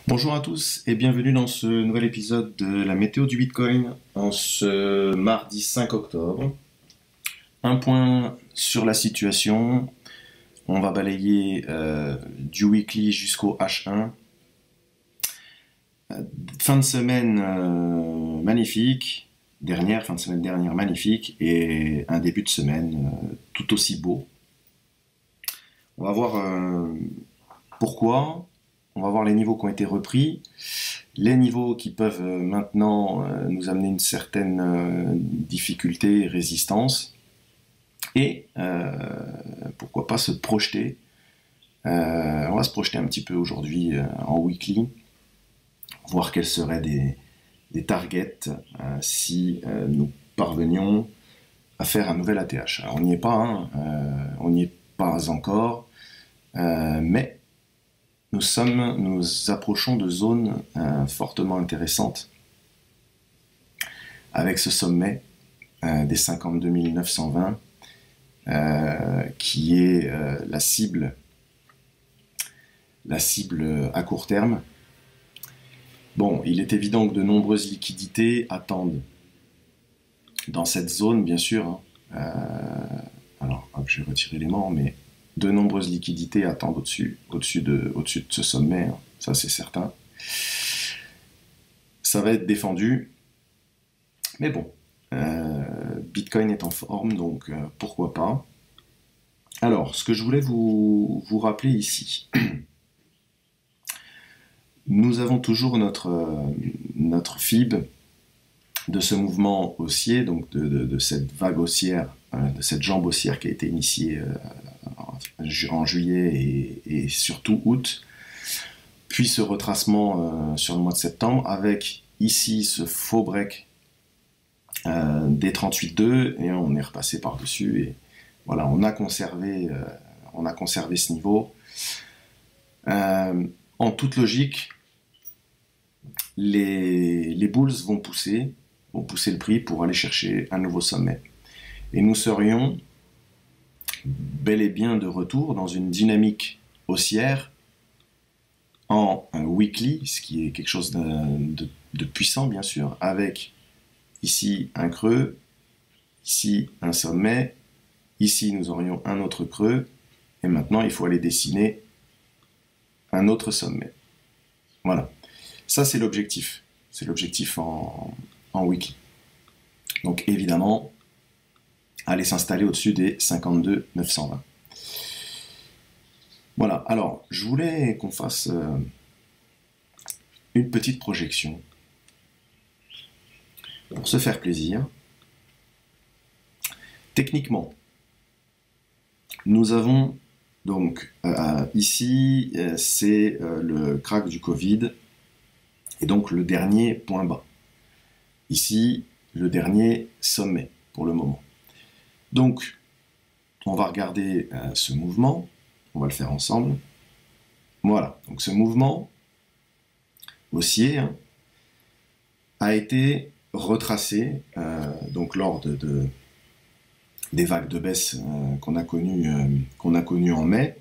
Bonjour à tous et bienvenue dans ce nouvel épisode de la météo du Bitcoin en ce mardi 5 octobre. Un point sur la situation, on va balayer du weekly jusqu'au H1. Fin de semaine magnifique, fin de semaine dernière magnifique et un début de semaine tout aussi beau. On va voir pourquoi. On va voir les niveaux qui ont été repris, les niveaux qui peuvent maintenant nous amener une certaine difficulté et résistance, et pourquoi pas se projeter. On va se projeter un petit peu aujourd'hui en weekly, voir quels seraient des targets si nous parvenions à faire un nouvel ATH. Alors, on n'y est pas, on n'y est pas encore, mais nous approchons de zones fortement intéressantes avec ce sommet des 52 920 qui est la cible à court terme. Bon, il est évident que de nombreuses liquidités attendent dans cette zone, bien sûr. Alors, hop, je vais retirer les morts, mais de nombreuses liquidités attendent au-dessus de ce sommet, hein, ça c'est certain. Ça va être défendu, mais bon, Bitcoin est en forme, donc pourquoi pas. Alors, ce que je voulais vous rappeler ici, nous avons toujours notre FIB de ce mouvement haussier, donc de cette vague haussière, de cette jambe haussière qui a été initiée en juillet et surtout août, puis ce retracement sur le mois de septembre, avec ici ce faux break des 38,2 et on est repassé par-dessus et voilà, on a conservé ce niveau. En toute logique, les bulls vont pousser le prix pour aller chercher un nouveau sommet. Et nous serions bel et bien de retour dans une dynamique haussière en weekly, ce qui est quelque chose de puissant bien sûr, avec ici un creux, ici un sommet, ici nous aurions un autre creux, et maintenant il faut aller dessiner un autre sommet. Voilà, ça c'est l'objectif en weekly. Donc évidemment, aller s'installer au-dessus des 52 920. Voilà, alors je voulais qu'on fasse une petite projection pour se faire plaisir. Techniquement, nous avons donc ici c'est le crack du Covid et donc le dernier point bas. Ici, le dernier sommet pour le moment. Donc, on va regarder ce mouvement, on va le faire ensemble. Voilà, donc ce mouvement haussier a été retracé donc lors des vagues de baisse qu'on a connues en mai,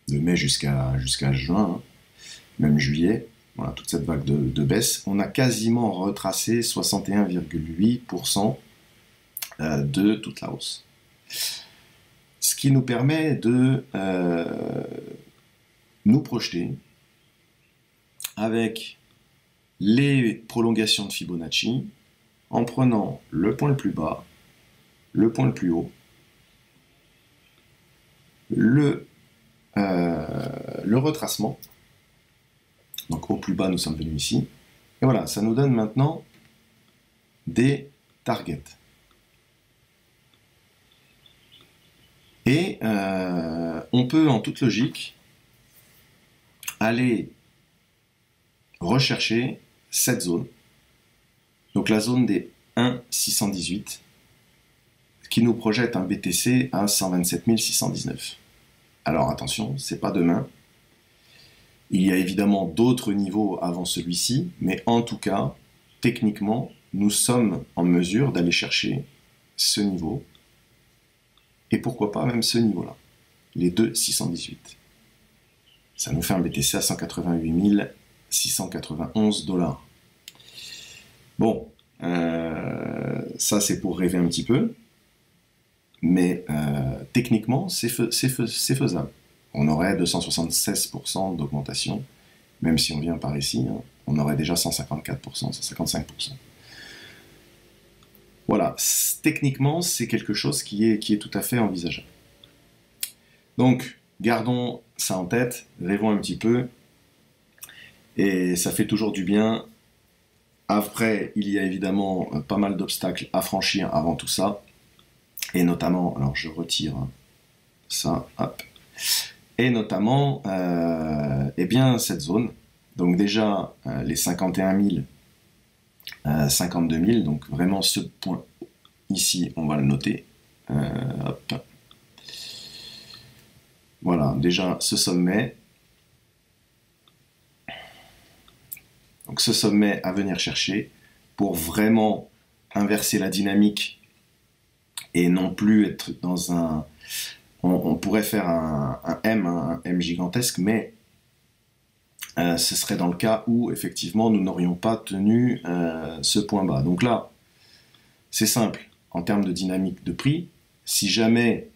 de mai jusqu'à juin, même juillet. Voilà, toute cette vague de baisse, on a quasiment retracé 61,8% de toute la hausse. Ce qui nous permet de nous projeter avec les prolongations de Fibonacci en prenant le point le plus bas, le point le plus haut, le retracement. Donc au plus bas, nous sommes venus ici. Et voilà, ça nous donne maintenant des targets. Et on peut, en toute logique, aller rechercher cette zone. Donc la zone des 1,618, qui nous projette un BTC à 127 619. Alors attention, c'est pas demain. Il y a évidemment d'autres niveaux avant celui-ci, mais en tout cas, techniquement, nous sommes en mesure d'aller chercher ce niveau, et pourquoi pas même ce niveau-là, les 2,618. Ça nous fait un BTC à 188 691 $. Bon, ça c'est pour rêver un petit peu, mais techniquement c'est faisable. On aurait 276% d'augmentation, même si on vient par ici, hein, on aurait déjà 154%, 155%. Voilà, techniquement c'est quelque chose qui est tout à fait envisageable. Donc, gardons ça en tête, rêvons un petit peu, et ça fait toujours du bien. Après, il y a évidemment pas mal d'obstacles à franchir avant tout ça, et notamment, alors je retire ça, hop, et notamment, eh bien, cette zone. Donc déjà, les 51 000, 52 000, donc vraiment ce point ici, on va le noter. Hop. Voilà, déjà ce sommet. Donc ce sommet à venir chercher pour vraiment inverser la dynamique et non plus être dans un... On pourrait faire un M gigantesque, mais ce serait dans le cas où effectivement nous n'aurions pas tenu ce point bas. Donc là, c'est simple, en termes de dynamique de prix, si jamais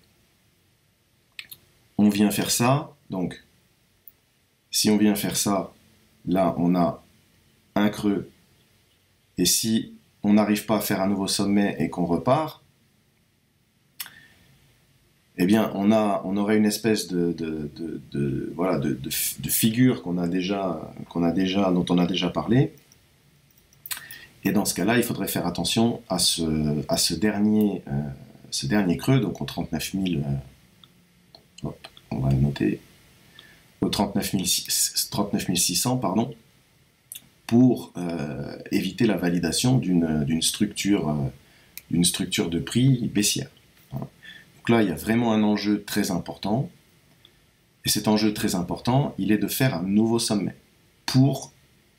on vient faire ça, donc si on vient faire ça, là on a un creux, et si on n'arrive pas à faire un nouveau sommet et qu'on repart, eh bien on aurait une espèce voilà, de figure dont on a déjà parlé. Et dans ce cas-là, il faudrait faire attention à ce dernier creux, donc au 39 000, hop, on va le noter, au 39 600, pardon, pour éviter la validation d'une structure de prix baissière. Voilà. Donc là, il y a vraiment un enjeu très important, et cet enjeu très important, il est de faire un nouveau sommet pour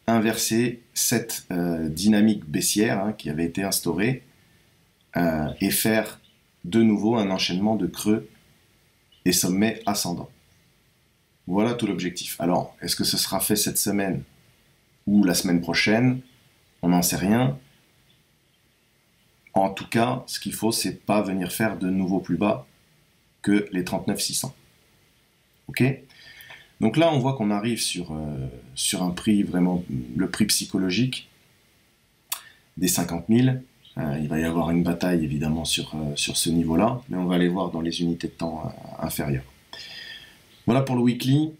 inverser cette dynamique baissière qui avait été instaurée et faire de nouveau un enchaînement de creux et sommets ascendants. Voilà tout l'objectif. Alors, est-ce que ce sera fait cette semaine ou la semaine prochaine? On n'en sait rien. En tout cas, ce qu'il faut, c'est pas venir faire de nouveau plus bas que les 39 600. Ok? Donc là, on voit qu'on arrive sur un prix vraiment, le prix psychologique des 50 000. Il va y avoir une bataille évidemment sur ce niveau-là, mais on va aller voir dans les unités de temps inférieures. Voilà pour le weekly.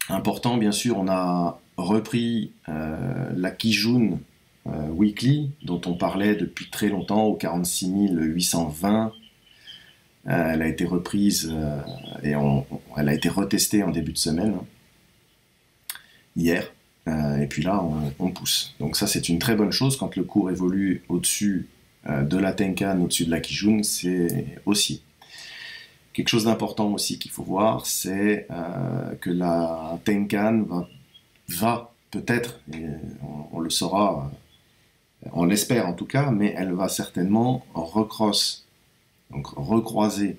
Important, bien sûr, on a repris la Kijun weekly, dont on parlait depuis très longtemps, au 46 820. Elle a été reprise et elle a été retestée en début de semaine, hier. Et puis là, on pousse. Donc ça, c'est une très bonne chose. Quand le cours évolue au-dessus de la Tenkan, au-dessus de la Kijun, c'est aussi. Quelque chose d'important aussi qu'il faut voir, c'est que la Tenkan va peut-être, et on le saura, on l'espère en tout cas, mais elle va certainement recroiser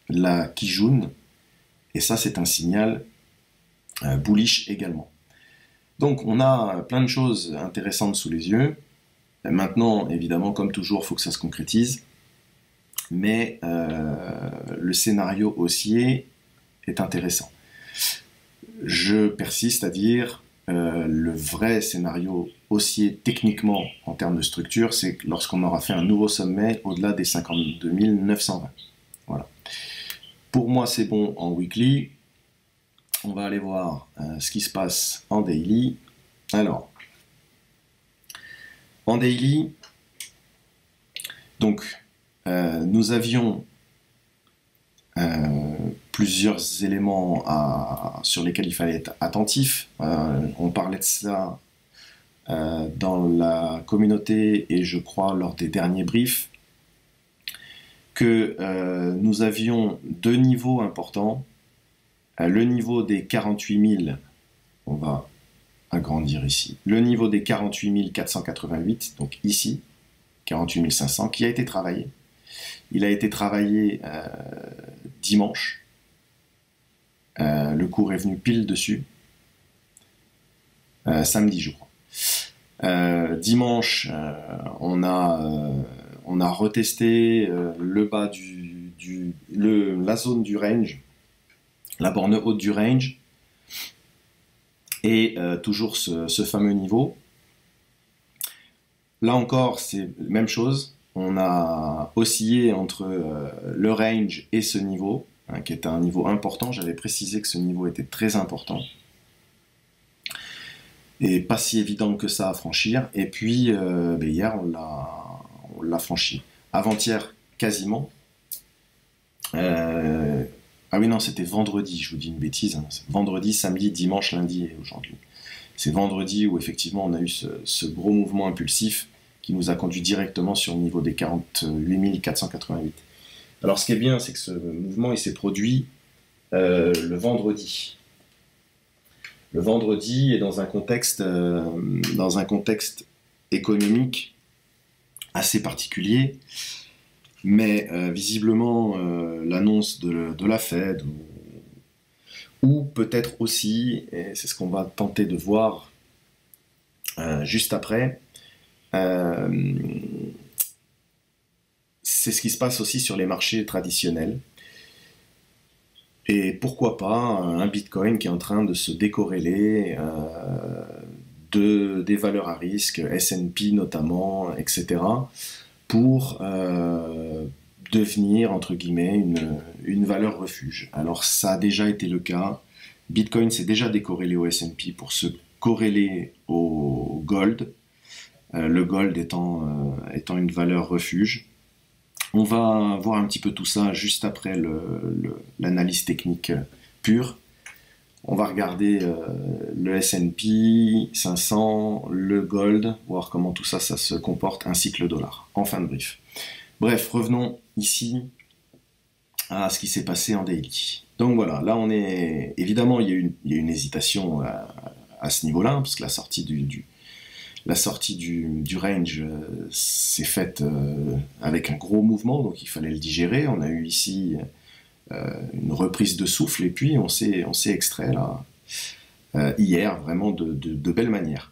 la Kijun, et ça c'est un signal bullish également. Donc on a plein de choses intéressantes sous les yeux. Maintenant, évidemment, comme toujours, il faut que ça se concrétise, mais le scénario haussier est intéressant. Je persiste à dire le vrai scénario haussier techniquement en termes de structure, c'est lorsqu'on aura fait un nouveau sommet au-delà des 52 920. Voilà. Pour moi, c'est bon en weekly. On va aller voir ce qui se passe en daily. Alors, en daily, donc, nous avions plusieurs éléments sur lesquels il fallait être attentif. On parlait de ça dans la communauté et je crois lors des derniers briefs, que nous avions deux niveaux importants. Le niveau des 48 000, on va agrandir ici, le niveau des 48 488, donc ici, 48 500, qui a été travaillé. Il a été travaillé dimanche. Le cours est venu pile dessus. samedi je crois. Dimanche, on a retesté le bas la zone du range, la borne haute du range, et toujours ce fameux niveau. Là encore, c'est la même chose. On a oscillé entre le range et ce niveau, hein, qui est un niveau important. J'avais précisé que ce niveau était très important. Et pas si évident que ça à franchir. Et puis, hier, on l'a franchi. Avant-hier, quasiment. Ah oui, non, c'était vendredi, je vous dis une bêtise. Hein. Vendredi, samedi, dimanche, lundi et aujourd'hui. C'est vendredi où effectivement on a eu ce gros mouvement impulsif qui nous a conduit directement sur le niveau des 48 488. Alors ce qui est bien, c'est que ce mouvement il s'est produit le vendredi. Le vendredi est dans un contexte économique assez particulier, mais visiblement l'annonce de la Fed ou peut-être aussi, et c'est ce qu'on va tenter de voir juste après, c'est ce qui se passe aussi sur les marchés traditionnels. Et pourquoi pas un Bitcoin qui est en train de se décorréler des valeurs à risque, S&P notamment, etc., pour devenir, entre guillemets, une valeur refuge. Alors ça a déjà été le cas. Bitcoin s'est déjà décorrélé au S&P pour se corréler au gold, le gold étant une valeur refuge. On va voir un petit peu tout ça juste après l'analyse technique pure. On va regarder le S&P 500, le gold, voir comment tout ça se comporte, ainsi que le dollar, en fin de brief. Bref, revenons ici à ce qui s'est passé en daily. Donc voilà, là on est... Évidemment, il y a une hésitation à ce niveau-là, parce que la sortie du range s'est faite avec un gros mouvement, donc il fallait le digérer. On a eu ici une reprise de souffle, et puis on s'est extrait là, hier, vraiment de belle manière.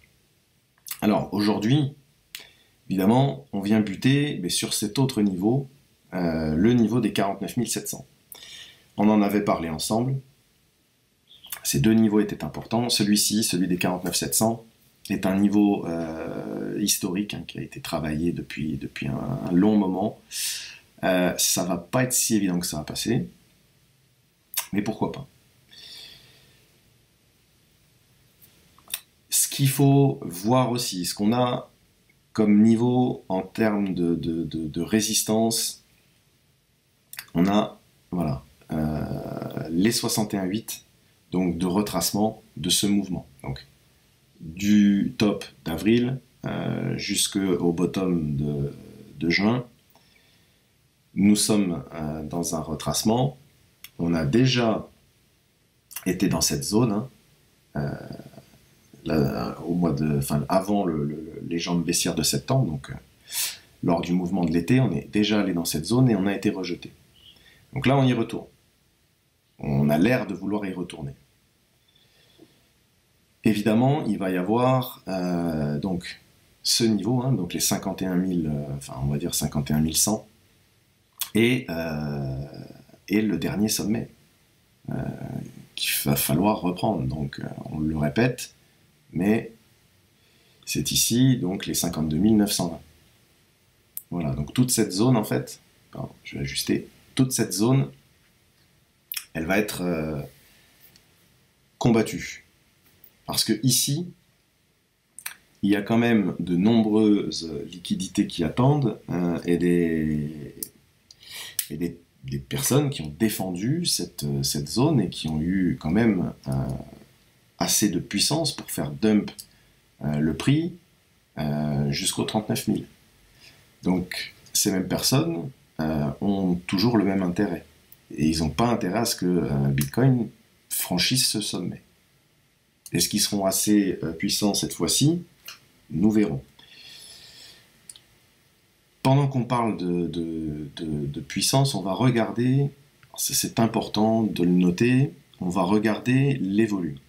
Alors aujourd'hui, évidemment, on vient buter mais sur cet autre niveau, le niveau des 49 700. On en avait parlé ensemble. Ces deux niveaux étaient importants. Celui-ci, celui des 49 700, est un niveau historique hein, qui a été travaillé depuis un long moment. Ça va pas être si évident que ça va passer, mais pourquoi pas. Ce qu'il faut voir aussi, ce qu'on a comme niveau en termes de résistance, on a voilà, les 61,8, donc de retracement de ce mouvement. Donc, du top d'avril jusqu'au bottom de juin, nous sommes dans un retracement. On a déjà été dans cette zone hein, avant les jambes baissières de septembre, donc lors du mouvement de l'été, on est déjà allé dans cette zone et on a été rejeté. Donc là, on y retourne. On a l'air de vouloir y retourner. Évidemment, il va y avoir donc ce niveau, hein, donc les 51 000, on va dire 51 100, et le dernier sommet qu'il va falloir reprendre. Donc, on le répète, mais c'est ici, donc les 52 920. Voilà, donc toute cette zone, en fait, pardon, je vais ajuster, toute cette zone, elle va être combattue. Parce que ici, il y a quand même de nombreuses liquidités qui attendent et des personnes qui ont défendu cette zone et qui ont eu quand même assez de puissance pour faire dump le prix jusqu'aux 39 000. Donc ces mêmes personnes ont toujours le même intérêt. Et ils n'ont pas intérêt à ce que Bitcoin franchisse ce sommet. Est-ce qu'ils seront assez puissants cette fois-ci? Nous verrons. Pendant qu'on parle de puissance, on va regarder, c'est important de le noter, on va regarder les volumes.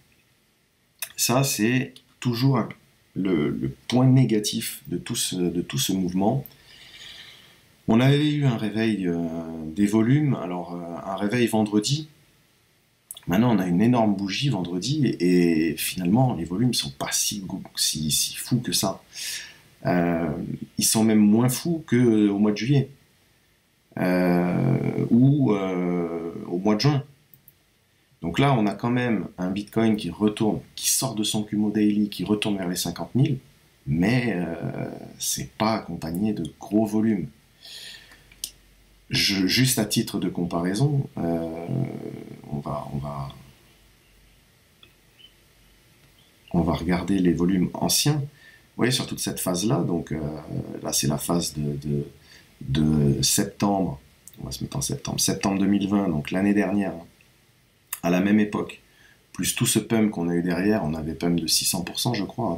Ça, c'est toujours le point négatif de tout ce mouvement. On avait eu un réveil des volumes, alors un réveil vendredi. Maintenant, on a une énorme bougie vendredi et finalement, les volumes sont pas si fous que ça. Ils sont même moins fous qu'au mois de juillet ou au mois de juin. Donc là, on a quand même un Bitcoin qui retourne, qui sort de son Kumo Daily, qui retourne vers les 50 000, mais c'est pas accompagné de gros volumes. Juste à titre de comparaison, on va regarder les volumes anciens. Vous voyez, sur toute cette phase-là, donc là c'est la phase de septembre, on va se mettre en septembre 2020, donc l'année dernière, à la même époque, plus tout ce pump qu'on a eu derrière, on avait pump de 600%, je crois,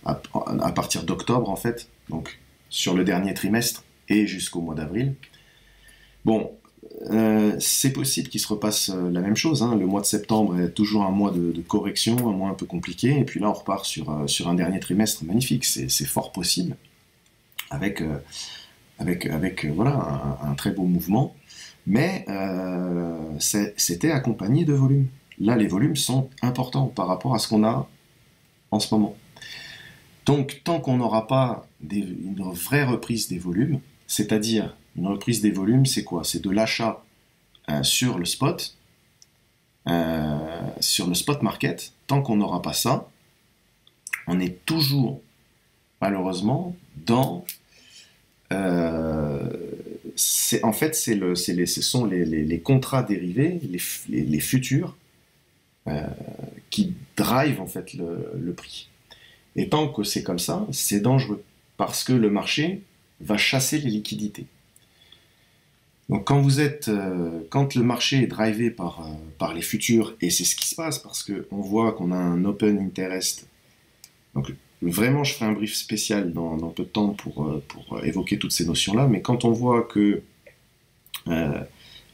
à partir d'octobre en fait, donc sur le dernier trimestre et jusqu'au mois d'avril. Bon, c'est possible qu'il se repasse la même chose, hein. Le mois de septembre est toujours un mois de correction, un mois un peu compliqué, et puis là on repart sur un dernier trimestre magnifique, c'est fort possible, avec voilà, un très beau mouvement, mais c'était accompagné de volumes. Là les volumes sont importants par rapport à ce qu'on a en ce moment. Donc tant qu'on n'aura pas une vraie reprise des volumes, c'est-à-dire une reprise des volumes, c'est quoi? C'est de l'achat sur le spot market. Tant qu'on n'aura pas ça, on est toujours, malheureusement, dans... en fait, ce sont les contrats dérivés, les futurs, qui drive en fait le prix. Et tant que c'est comme ça, c'est dangereux, parce que le marché va chasser les liquidités. Donc quand le marché est drivé par les futurs, et c'est ce qui se passe, parce qu'on voit qu'on a un open interest, donc vraiment je ferai un brief spécial dans peu de temps pour évoquer toutes ces notions-là, mais quand on voit que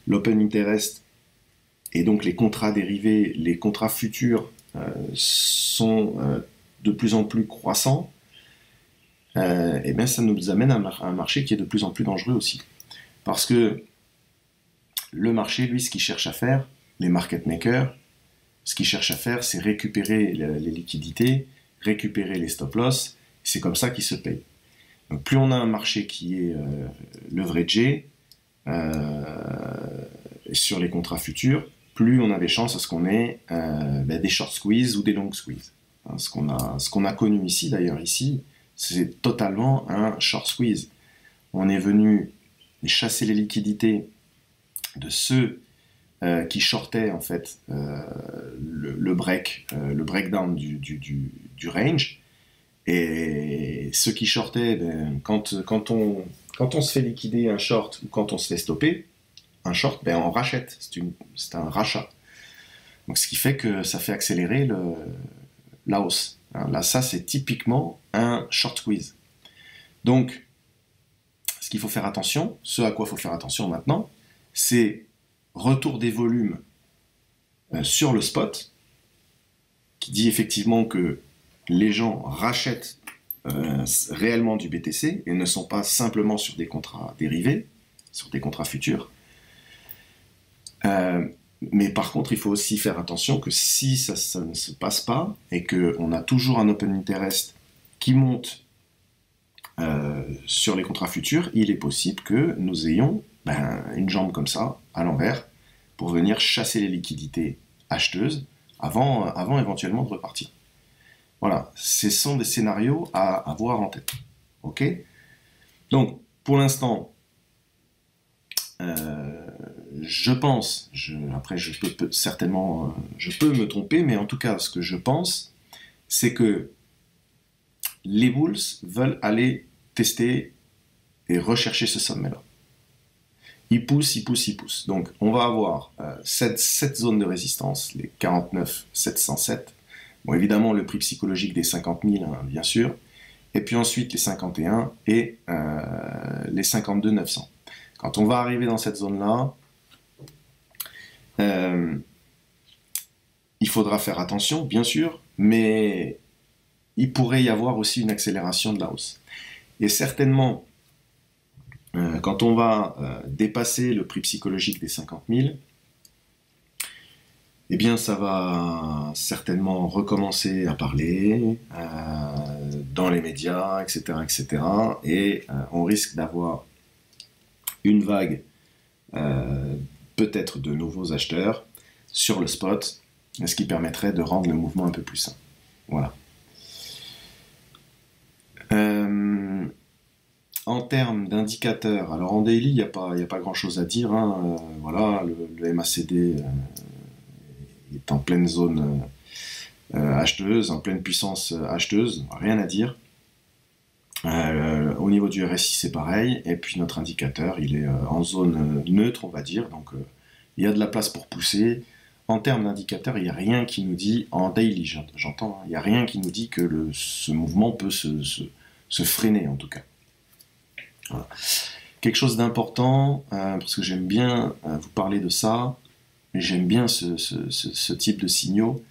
l'open interest et donc les contrats dérivés, les contrats futurs sont de plus en plus croissants, et bien ça nous amène à un marché qui est de plus en plus dangereux aussi. Parce que le marché, lui, ce qu'il cherche à faire, les market makers, ce qu'ils cherchent à faire, c'est récupérer les liquidités, récupérer les stop-loss, c'est comme ça qu'ils se payent. Donc plus on a un marché qui est leveragé sur les contrats futurs, plus on a des chances à ce qu'on ait des short squeeze ou des long squeeze. Hein, ce qu'on a connu ici, d'ailleurs, ici, c'est totalement un short squeeze. On est venu chasser les liquidités de ceux qui shortaient en fait le breakdown du range, et ceux qui shortaient, quand on se fait liquider un short ou quand on se fait stopper un short, on rachète, c'est un rachat. Donc ce qui fait que ça fait accélérer la hausse. Là, ça c'est typiquement un short squeeze. Donc ce qu'il faut faire attention, ce à quoi il faut faire attention maintenant, c'est retour des volumes sur le spot, qui dit effectivement que les gens rachètent réellement du BTC et ne sont pas simplement sur des contrats dérivés, sur des contrats futurs. Mais par contre, il faut aussi faire attention que si ça ne se passe pas et qu'on a toujours un open interest qui monte sur les contrats futurs, il est possible que nous ayons une jambe comme ça, à l'envers, pour venir chasser les liquidités acheteuses avant éventuellement de repartir. Voilà, ce sont des scénarios à avoir en tête. Ok? Donc, pour l'instant, je pense, après je peux certainement, je peux me tromper, mais en tout cas, ce que je pense, c'est que les bulls veulent aller tester et rechercher ce sommet-là. Ils poussent. Donc, on va avoir cette zone de résistance, les 49 707. Bon, évidemment, le prix psychologique des 50 000, hein, bien sûr. Et puis ensuite, les 51 et les 52 900. Quand on va arriver dans cette zone-là, il faudra faire attention, bien sûr, mais il pourrait y avoir aussi une accélération de la hausse. Et certainement, quand on va dépasser le prix psychologique des 50 000, eh bien, ça va certainement recommencer à parler dans les médias, etc., etc. Et on risque d'avoir une vague, peut-être de nouveaux acheteurs sur le spot, ce qui permettrait de rendre le mouvement un peu plus sain. Voilà. En termes d'indicateurs, alors en daily, il n'y a pas grand-chose à dire. Hein. Voilà, le MACD est en pleine zone acheteuse, en pleine puissance acheteuse, rien à dire. Au niveau du RSI, c'est pareil. Et puis notre indicateur, il est en zone neutre, on va dire. Donc il y a de la place pour pousser. En termes d'indicateurs, il n'y a rien qui nous dit, en daily j'entends, il n'y a rien qui nous dit que ce mouvement peut se freiner en tout cas. Voilà. Quelque chose d'important, parce que j'aime bien vous parler de ça, j'aime bien ce type de signaux.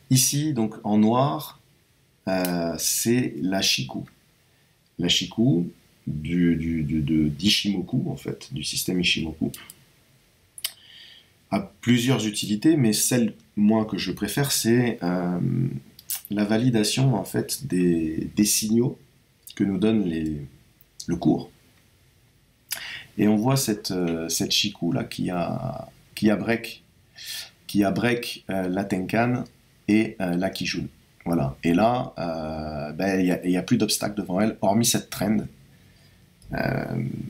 Ici, donc en noir, c'est la Chikou. La Chikou d'Ishimoku, en fait, du système Ishimoku, a plusieurs utilités, mais celle, moi, que je préfère, c'est la validation, en fait, des signaux que nous donne le cours. Et on voit cette Chikou là qui a break la Tenkan et la Kijun. Voilà. Et là, il n'y a plus d'obstacle devant elle, hormis cette trend.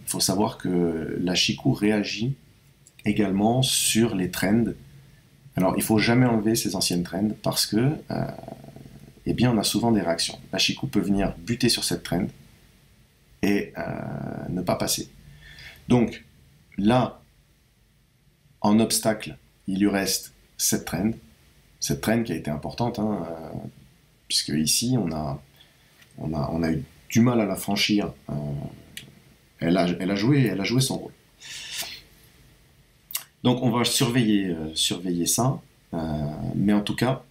Faut savoir que la Chikou réagit également sur les trends. Alors, il faut jamais enlever ces anciennes trends parce que, eh bien, on a souvent des réactions. La Chikou peut venir buter sur cette trend et ne pas passer. Donc, là, en obstacle, il lui reste cette trend qui a été importante, hein, puisque ici, on a eu du mal à la franchir. Elle a joué son rôle. Donc, on va surveiller ça, mais en tout cas,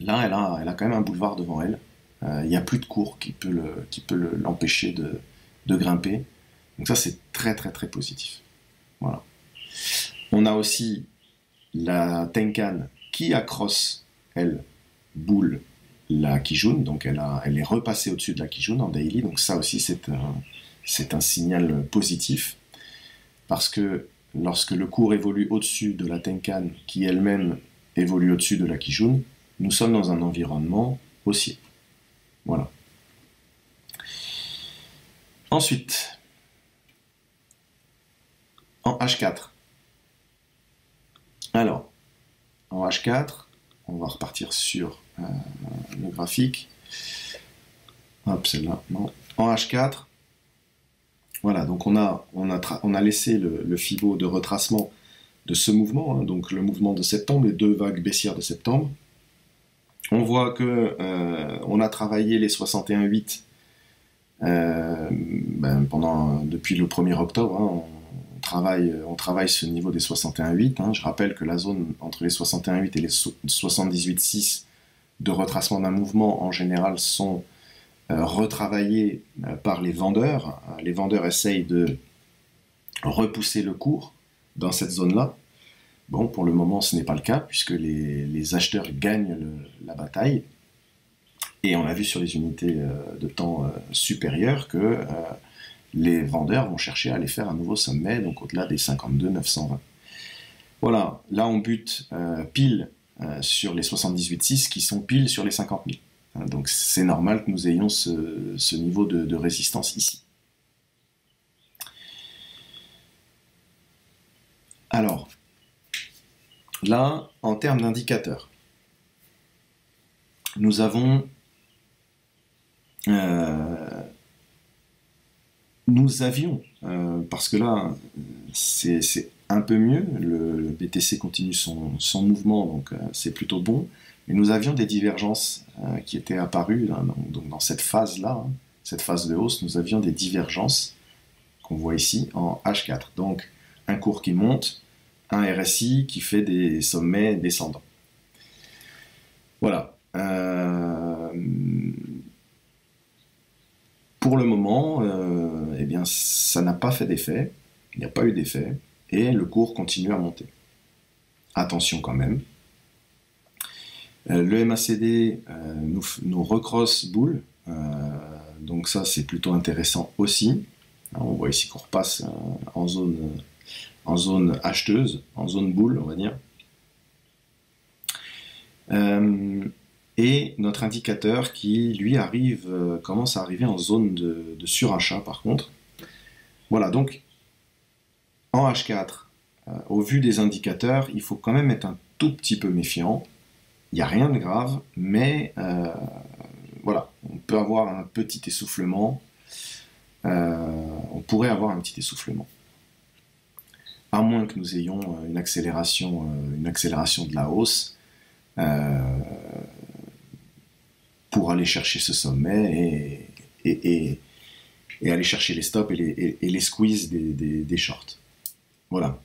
là, elle a quand même un boulevard devant elle. Il n'y a plus de cours qui peut l'empêcher de grimper. Donc ça, c'est très très très positif. Voilà. On a aussi la Tenkan qui accrosse, elle, boule la Kijun. Donc elle est repassée au-dessus de la Kijun en daily. Donc ça aussi, c'est un signal positif. Parce que lorsque le cours évolue au-dessus de la Tenkan, qui elle-même évolue au-dessus de la Kijun, nous sommes dans un environnement haussier. Voilà. Ensuite, en H4. Alors, en H4, on va repartir sur le graphique. Hop, celle-là, non. En H4, voilà, donc on a laissé le Fibo de retracement de ce mouvement, hein, donc le mouvement de septembre, les deux vagues baissières de septembre. On voit que on a travaillé les 61,8 depuis le 1er octobre. Hein, on travaille ce niveau des 61,8. Hein. Je rappelle que la zone entre les 61,8 et les 78,6 de retracement d'un mouvement, en général, sont retravaillés par les vendeurs. Les vendeurs essayent de repousser le cours dans cette zone-là. Bon, pour le moment, ce n'est pas le cas, puisque les acheteurs gagnent la bataille. Et on a vu sur les unités de temps supérieures que les vendeurs vont chercher à aller faire un nouveau sommet, donc au-delà des 52 920. Voilà, là on bute pile sur les 78,6 qui sont pile sur les 50 000. Hein, donc c'est normal que nous ayons ce niveau de résistance ici. Alors, là, en termes d'indicateurs, nous avions, parce que là, c'est un peu mieux, le BTC continue son mouvement, donc c'est plutôt bon, mais nous avions des divergences qui étaient apparues, hein, donc dans cette phase-là, hein, cette phase de hausse, nous avions des divergences qu'on voit ici en H4. Donc, un cours qui monte, un RSI qui fait des sommets descendants. Voilà. pour le moment, eh bien, ça n'a pas fait d'effet, il n'y a pas eu d'effet, et le cours continue à monter. Attention quand même. Le MACD nous recrosse boule, donc ça c'est plutôt intéressant aussi. Alors, on voit ici qu'on repasse en zone acheteuse, en zone boule, on va dire. Et notre indicateur qui, lui, commence à arriver en zone de surachat, par contre. Voilà, donc, en H4, au vu des indicateurs, il faut quand même être un tout petit peu méfiant. Il n'y a rien de grave, mais voilà, on peut avoir un petit essoufflement. On pourrait avoir un petit essoufflement. À moins que nous ayons une accélération de la hausse pour aller chercher ce sommet et aller chercher les stops et les squeezes des shorts. Voilà.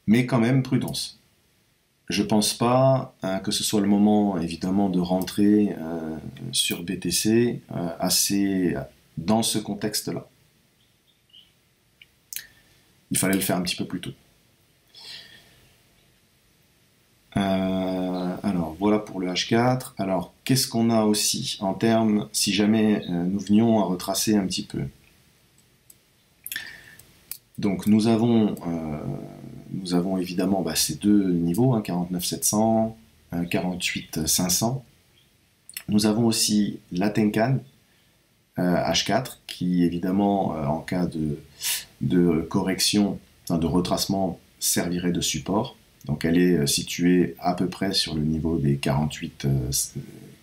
Mais quand même, prudence. Je pense pas que ce soit le moment, évidemment, de rentrer sur BTC dans ce contexte-là. Il fallait le faire un petit peu plus tôt. Alors, voilà pour le H4. Alors, qu'est-ce qu'on a aussi en termes, si jamais nous venions à retracer un petit peu. Donc, nous avons évidemment ces deux niveaux, 49 700, 48 500. Nous avons aussi la Tenkan H4 qui, évidemment, en cas de correction, de retracement, servirait de support. Donc elle est située à peu près sur le niveau des 48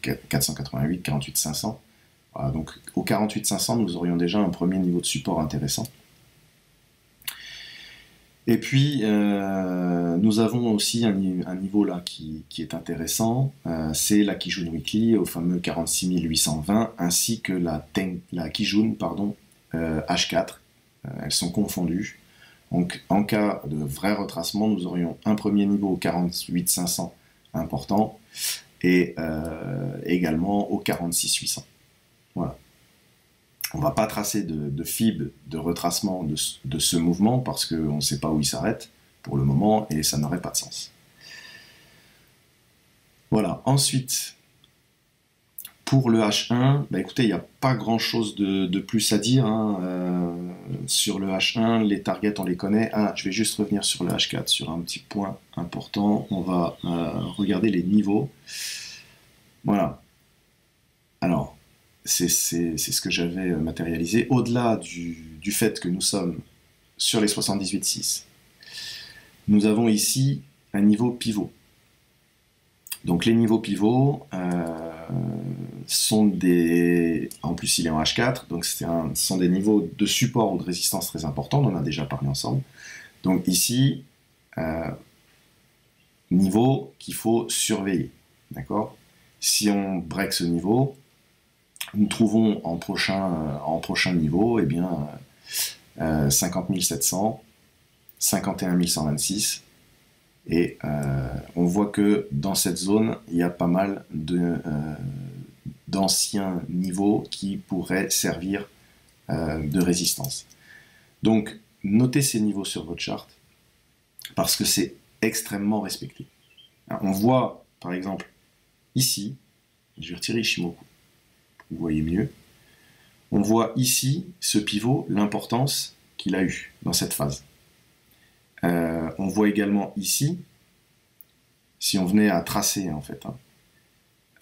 488, 48 500. Voilà, donc au 48 500, nous aurions déjà un premier niveau de support intéressant. Et puis nous avons aussi un niveau là qui est intéressant, c'est la Kijun Weekly au fameux 46 820 ainsi que la Kijun H4. Elles sont confondues. Donc en cas de vrai retracement, nous aurions un premier niveau au 48 500 important et également au 46 800. Voilà. On ne va pas tracer de fib de retracement de ce mouvement parce qu'on ne sait pas où il s'arrête pour le moment et ça n'aurait pas de sens. Voilà. Ensuite, pour le H1, écoutez, il n'y a pas grand chose de plus à dire sur le H1, les targets on les connaît. Je vais juste revenir sur le H4, sur un petit point important. On va regarder les niveaux. Voilà. Alors, c'est ce que j'avais matérialisé. Au-delà du fait que nous sommes sur les 78,6, nous avons ici un niveau pivot. Donc les niveaux pivots sont des... En plus il est en H4, donc ce sont des niveaux de support ou de résistance très importants, on en a déjà parlé ensemble. Donc ici, niveau qu'il faut surveiller. D'accord ? Si on break ce niveau, nous trouvons en prochain niveau, eh bien, 50 700, 51 126, et on voit que dans cette zone, il y a pas mal d'anciens niveaux qui pourraient servir de résistance. Donc, notez ces niveaux sur votre charte, parce que c'est extrêmement respecté. On voit, par exemple, ici, je vais retirer Ishimoku, vous voyez mieux, on voit ici, ce pivot, l'importance qu'il a eu dans cette phase. On voit également ici, si on venait à tracer en fait,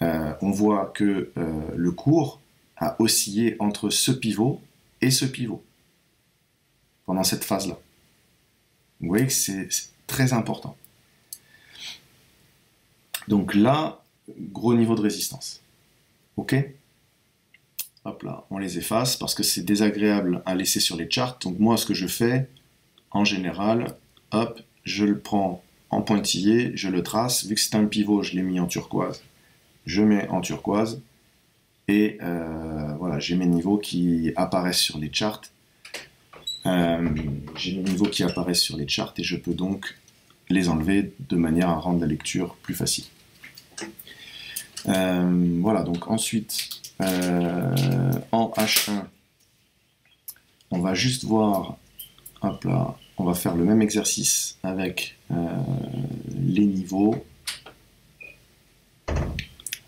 on voit que le cours a oscillé entre ce pivot et ce pivot pendant cette phase-là. Vous voyez que c'est très important. Donc là, gros niveau de résistance. Ok ? Hop là, on les efface parce que c'est désagréable à laisser sur les charts. Donc moi, ce que je fais, en général, hop, je le prends en pointillé, je le trace. Vu que c'est un pivot, je l'ai mis en turquoise. Je mets en turquoise. Et voilà, j'ai mes niveaux qui apparaissent sur les charts. J'ai mes niveaux qui apparaissent sur les charts et je peux donc les enlever de manière à rendre la lecture plus facile. Voilà, donc ensuite, En H1, on va juste voir, hop là, on va faire le même exercice avec les niveaux.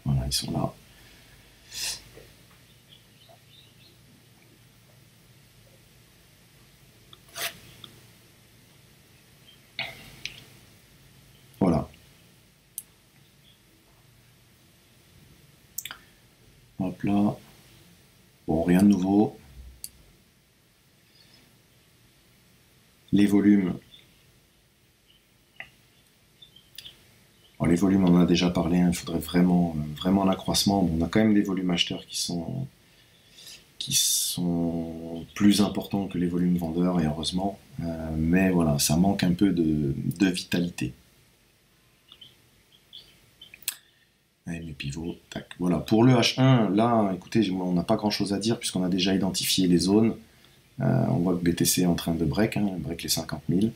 Voilà, ils sont là. Voilà. Hop là. Bon, rien de nouveau. Les volumes. Bon, les volumes, on en a déjà parlé, hein, il faudrait vraiment un accroissement. Bon, on a quand même des volumes acheteurs qui sont plus importants que les volumes vendeurs, et heureusement. Mais voilà, ça manque un peu de vitalité. Allez, mes pivots, tac. Voilà, pour le H1, là, écoutez, on n'a pas grand chose à dire puisqu'on a déjà identifié les zones. On voit que BTC est en train de break, hein, break les 50 000.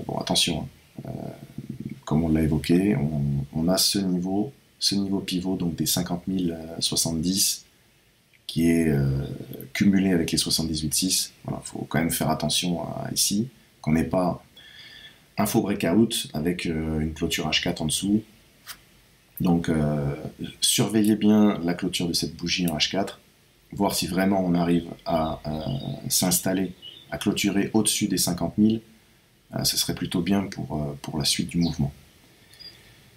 Bon, attention, hein. Comme on l'a évoqué, on a ce niveau pivot, donc des 50 070, qui est cumulé avec les 78,6. Voilà, faut quand même faire attention ici, qu'on n'ait pas un faux breakout avec une clôture H4 en dessous. Donc surveillez bien la clôture de cette bougie en H4, voir si vraiment on arrive à s'installer, à clôturer au-dessus des 50 000. Ce serait plutôt bien pour la suite du mouvement.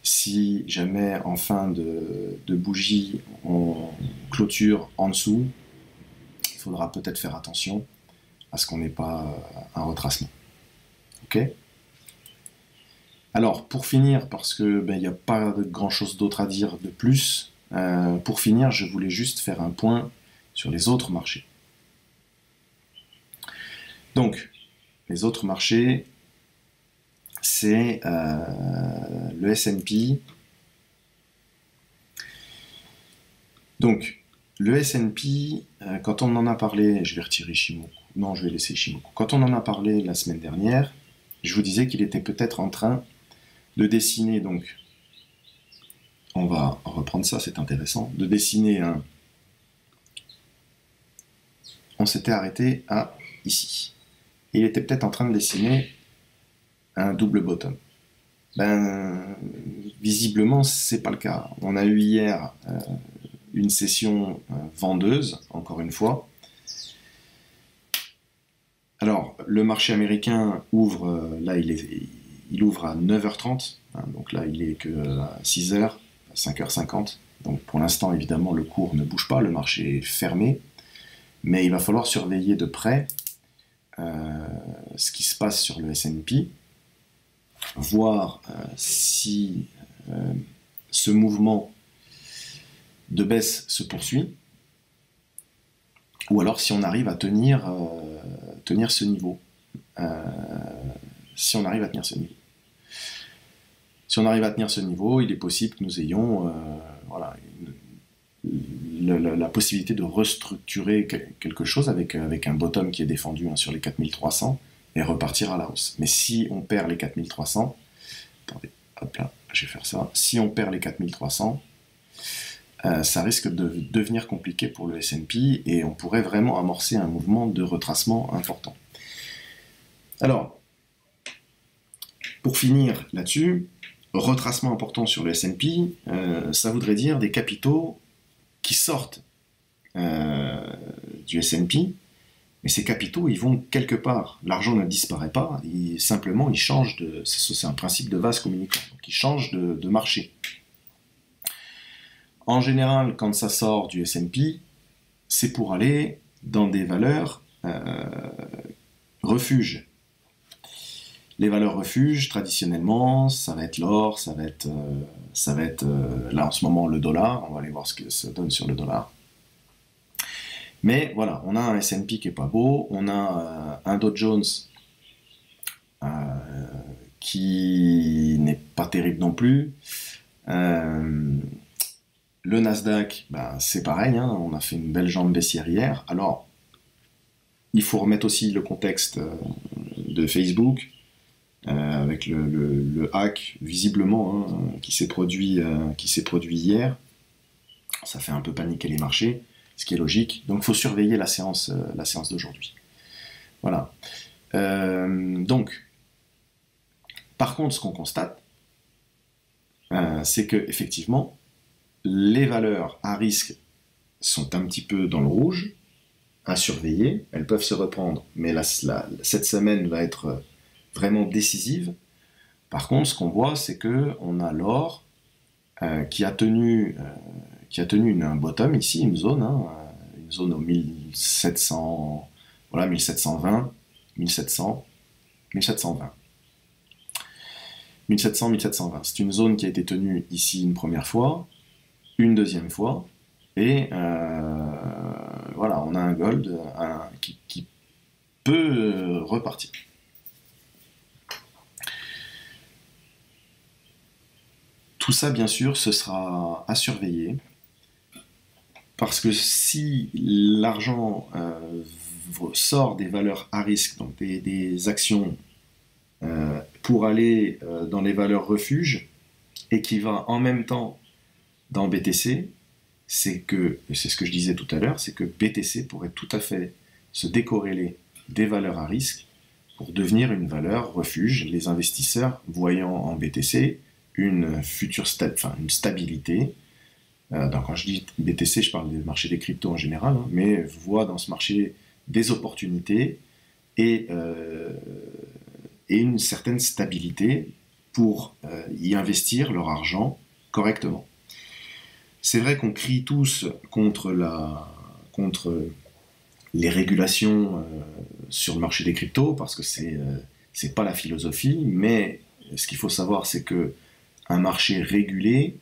Si jamais en fin de bougie on clôture en dessous, il faudra peut-être faire attention à ce qu'on n'ait pas un retracement. Ok ? Alors, pour finir, parce que il n'y a pas grand chose d'autre à dire de plus, pour finir, je voulais juste faire un point sur les autres marchés. Donc, les autres marchés, c'est le S&P. Donc, le S&P, quand on en a parlé, je vais retirer Shimoku. Non, je vais laisser Shimoku. Quand on en a parlé la semaine dernière, je vous disais qu'il était peut-être en train de dessiner, donc, on va reprendre ça, c'est intéressant, de dessiner un... On s'était arrêté à ici. Il était peut-être en train de dessiner un double bottom. Visiblement, c'est pas le cas. On a eu hier une session vendeuse, encore une fois. Alors, le marché américain ouvre, là, il ouvre à 9h30, hein, donc là, il est que à 6h, 5h50. Donc, pour l'instant, évidemment, le cours ne bouge pas, le marché est fermé, mais il va falloir surveiller de près ce qui se passe sur le S&P, voir si ce mouvement de baisse se poursuit, ou alors si on arrive à tenir ce niveau. Si on arrive à tenir ce niveau. Si on arrive à tenir ce niveau, il est possible que nous ayons voilà, la possibilité de restructurer quelque chose avec un bottom qui est défendu hein, sur les 4300 et repartir à la hausse. Mais si on perd les 4300, attendez, hop là, je vais faire ça. Si on perd les 4300, ça risque de devenir compliqué pour le S&P et on pourrait vraiment amorcer un mouvement de retracement important. Alors, pour finir là-dessus, retracement important sur le S&P, ça voudrait dire des capitaux qui sortent du S&P, mais ces capitaux, ils vont quelque part. L'argent ne disparaît pas, simplement, ils changent de... C'est un principe de vase communicant, donc ils changent de marché. En général, quand ça sort du S&P, c'est pour aller dans des valeurs refuges. Les valeurs refuges, traditionnellement, ça va être l'or, ça va être là en ce moment le dollar. On va aller voir ce que ça donne sur le dollar. Mais voilà, on a un S&P qui est pas beau, on a un Dow Jones qui n'est pas terrible non plus. Le Nasdaq, c'est pareil, hein, on a fait une belle jambe baissière hier. Alors, il faut remettre aussi le contexte de Facebook, avec le hack, visiblement, hein, qui s'est produit hier. ça fait un peu paniquer les marchés, ce qui est logique. Donc il faut surveiller la séance d'aujourd'hui. Voilà. Donc, par contre, ce qu'on constate, c'est que effectivement, les valeurs à risque sont un petit peu dans le rouge, à surveiller. Elles peuvent se reprendre, mais cette semaine va être vraiment décisive. Par contre, ce qu'on voit, c'est que on a l'or qui a tenu un bottom ici, une zone au 1700, voilà, 1720, 1700, 1720. 1700, 1720. C'est une zone qui a été tenue ici une première fois, une deuxième fois, et voilà, on a un gold qui peut repartir. Tout ça, bien sûr, ce sera à surveiller, parce que si l'argent sort des valeurs à risque, donc des actions, pour aller dans les valeurs refuges, et qui va en même temps dans BTC, c'est ce que je disais tout à l'heure, c'est que BTC pourrait tout à fait se décorréler des valeurs à risque pour devenir une valeur refuge, les investisseurs voyant en BTC une future une stabilité. Donc quand je dis BTC, je parle des marchés des cryptos en général, mais voient dans ce marché des opportunités et une certaine stabilité pour y investir leur argent correctement. C'est vrai qu'on crie tous contre les régulations sur le marché des cryptos, parce que c'est pas la philosophie, mais ce qu'il faut savoir, c'est que un marché régulé,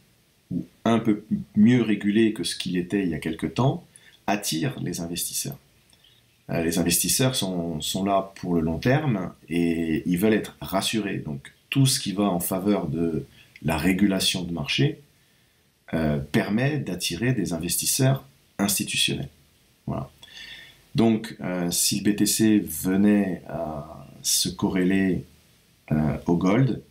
ou un peu mieux régulé que ce qu'il était il y a quelque temps, attire les investisseurs. Les investisseurs sont là pour le long terme et ils veulent être rassurés. Donc tout ce qui va en faveur de la régulation de marché permet d'attirer des investisseurs institutionnels. Voilà. Donc si le BTC venait à se corréler au gold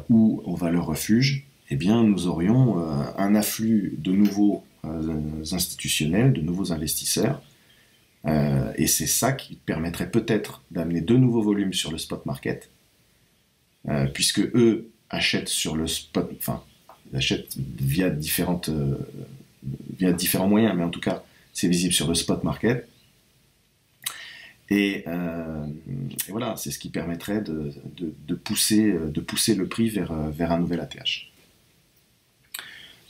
ou aux valeurs refuges, eh bien nous aurions un afflux de nouveaux institutionnels, de nouveaux investisseurs, et c'est ça qui permettrait peut-être d'amener de nouveaux volumes sur le spot market, puisque eux achètent sur le spot, enfin ils achètent via différents moyens, mais en tout cas c'est visible sur le spot market. Et voilà, c'est ce qui permettrait de pousser le prix vers un nouvel ATH.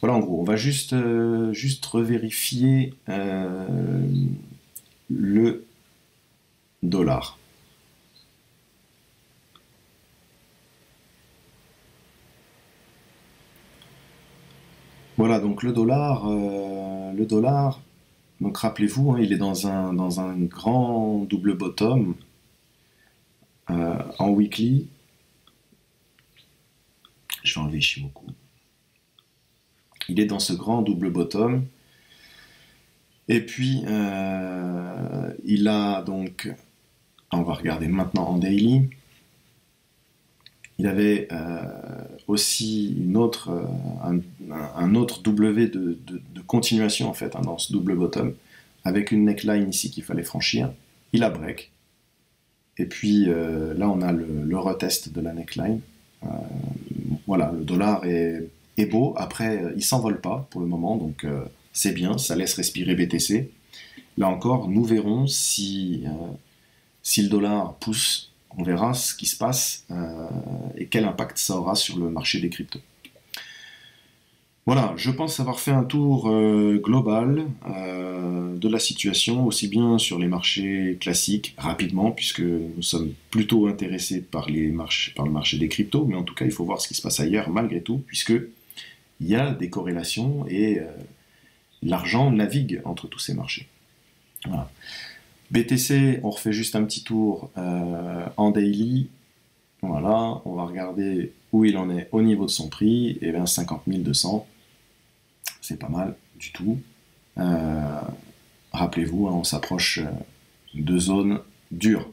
Voilà, en gros, on va juste revérifier le dollar. Voilà, donc le dollar, donc rappelez-vous, il est dans un grand double bottom en weekly. Je vais enlever Ishimoku. Il est dans ce grand double bottom. Et puis, il a donc, on va regarder maintenant en daily, il avait aussi un autre W de continuation en fait, dans ce double bottom, avec une neckline ici qu'il fallait franchir. Il a break. Et puis là, on a le retest de la neckline. Voilà, le dollar est beau. Après, il s'envole pas pour le moment, donc c'est bien, ça laisse respirer BTC. Là encore, nous verrons si le dollar pousse. On verra ce qui se passe et quel impact ça aura sur le marché des cryptos. Voilà, je pense avoir fait un tour global de la situation, aussi bien sur les marchés classiques, rapidement, puisque nous sommes plutôt intéressés par le marché des cryptos, mais en tout cas, il faut voir ce qui se passe ailleurs malgré tout, puisque il y a des corrélations et l'argent navigue entre tous ces marchés. Voilà. BTC, on refait juste un petit tour en daily. Voilà, on va regarder où il en est au niveau de son prix. Et bien 50 200, c'est pas mal du tout. Rappelez-vous, on s'approche de zones dures.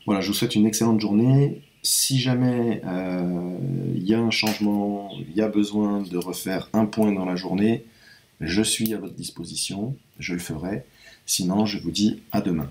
Voilà, je vous souhaite une excellente journée. Si jamais il y a un changement, il y a besoin de refaire un point dans la journée, je suis à votre disposition, je le ferai. Sinon, je vous dis à demain.